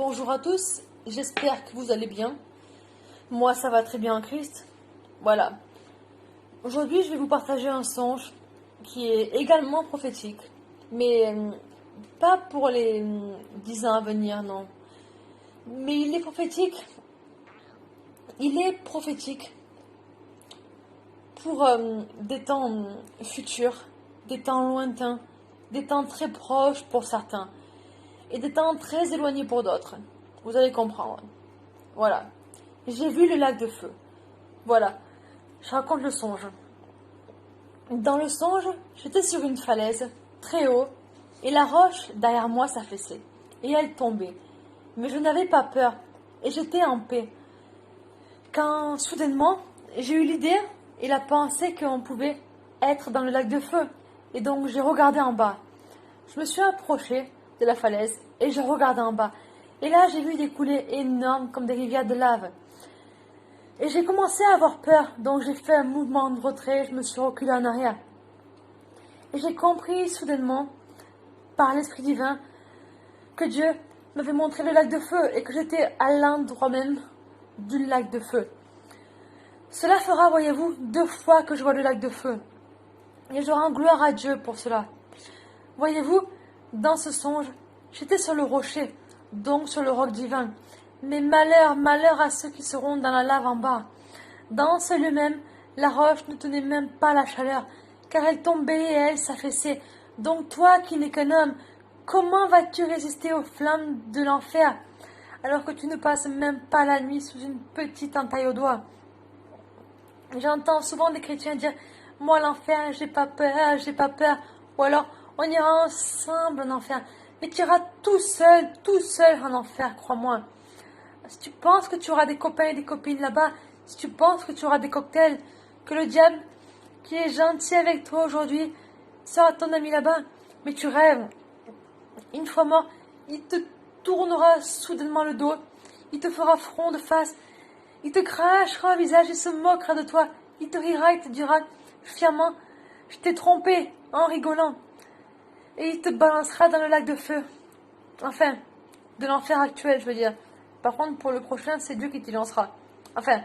Bonjour à tous, j'espère que vous allez bien. Moi, ça va très bien en Christ. Voilà. Aujourd'hui, je vais vous partager un songe qui est également prophétique, mais pas pour les 10 ans à venir, non. Mais il est prophétique. Il est prophétique pour des temps futurs, des temps lointains, des temps très proches pour certains, et des temps très éloignés pour d'autres. Vous allez comprendre. Voilà. J'ai vu le lac de feu. Voilà. Je raconte le songe. Dans le songe, j'étais sur une falaise, très haut, et la roche derrière moi s'affaissait, et elle tombait. Mais je n'avais pas peur, et j'étais en paix. Quand, soudainement, j'ai eu l'idée et la pensée qu'on pouvait être dans le lac de feu. Et donc, j'ai regardé en bas. Je me suis approchée de la falaise, et je regardais en bas. Et là, j'ai vu des coulées énormes comme des rivières de lave. Et j'ai commencé à avoir peur, donc j'ai fait un mouvement de retrait, je me suis reculée en arrière. Et j'ai compris soudainement, par l'Esprit divin, que Dieu m'avait montré le lac de feu et que j'étais à l'endroit même du lac de feu. Cela fera, voyez-vous, 2 fois que je vois le lac de feu. Et je rends gloire à Dieu pour cela. Voyez-vous, dans ce songe, j'étais sur le rocher, donc sur le roc divin. Mais malheur, malheur à ceux qui seront dans la lave en bas. Dans ce lieu même, la roche ne tenait même pas la chaleur, car elle tombait et elle s'affaissait. Donc toi qui n'es qu'un homme, comment vas-tu résister aux flammes de l'enfer, alors que tu ne passes même pas la nuit sous une petite entaille au doigt? J'entends souvent des chrétiens dire « Moi l'enfer, j'ai pas peur », ou alors « On ira ensemble en enfer ». Mais tu iras tout seul en enfer, crois-moi. Si tu penses que tu auras des copains et des copines là-bas, si tu penses que tu auras des cocktails, que le diable qui est gentil avec toi aujourd'hui sera ton ami là-bas, mais tu rêves. Une fois mort, il te tournera soudainement le dos, il te fera front de face, il te crachera au visage, il se moquera de toi, il te rira, il te dira fièrement « Je t'ai trompé » en rigolant. Et il te balancera dans le lac de feu. Enfin, de l'enfer actuel, je veux dire. Par contre, pour le prochain, c'est Dieu qui t'y lancera. Enfin,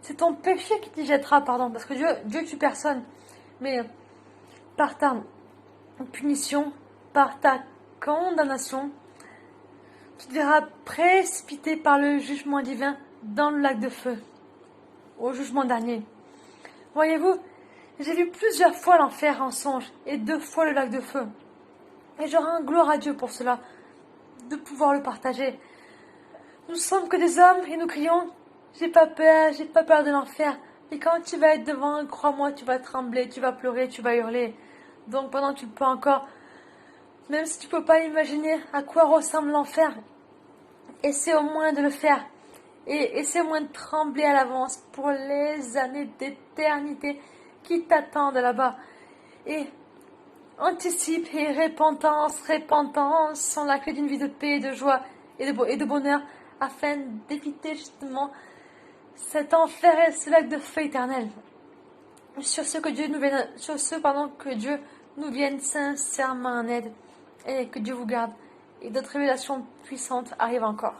c'est ton péché qui t'y jettera, pardon, parce que Dieu tue personne. Mais par ta punition, par ta condamnation, tu te verras précipité par le jugement divin dans le lac de feu, au jugement dernier. Voyez-vous, j'ai vu plusieurs fois l'enfer en songe et 2 fois le lac de feu. Et je rends gloire à Dieu pour cela, de pouvoir le partager. Nous sommes que des hommes et nous crions « J'ai pas peur de l'enfer ». Et quand tu vas être devant, crois-moi, tu vas trembler, tu vas pleurer, tu vas hurler. Donc pendant que tu le peux encore, même si tu peux pas imaginer à quoi ressemble l'enfer, essaie au moins de le faire. Et essaie au moins de trembler à l'avance pour les années d'éternité qui t'attendent là-bas. Et anticipe et repentance sont la clé d'une vie de paix, de joie et de bonheur, afin d'éviter justement cet enfer et ce lac de feu éternel. Sur ce que Dieu nous vienne sincèrement en aide, et que Dieu vous garde, et d'autres révélations puissantes arrivent encore.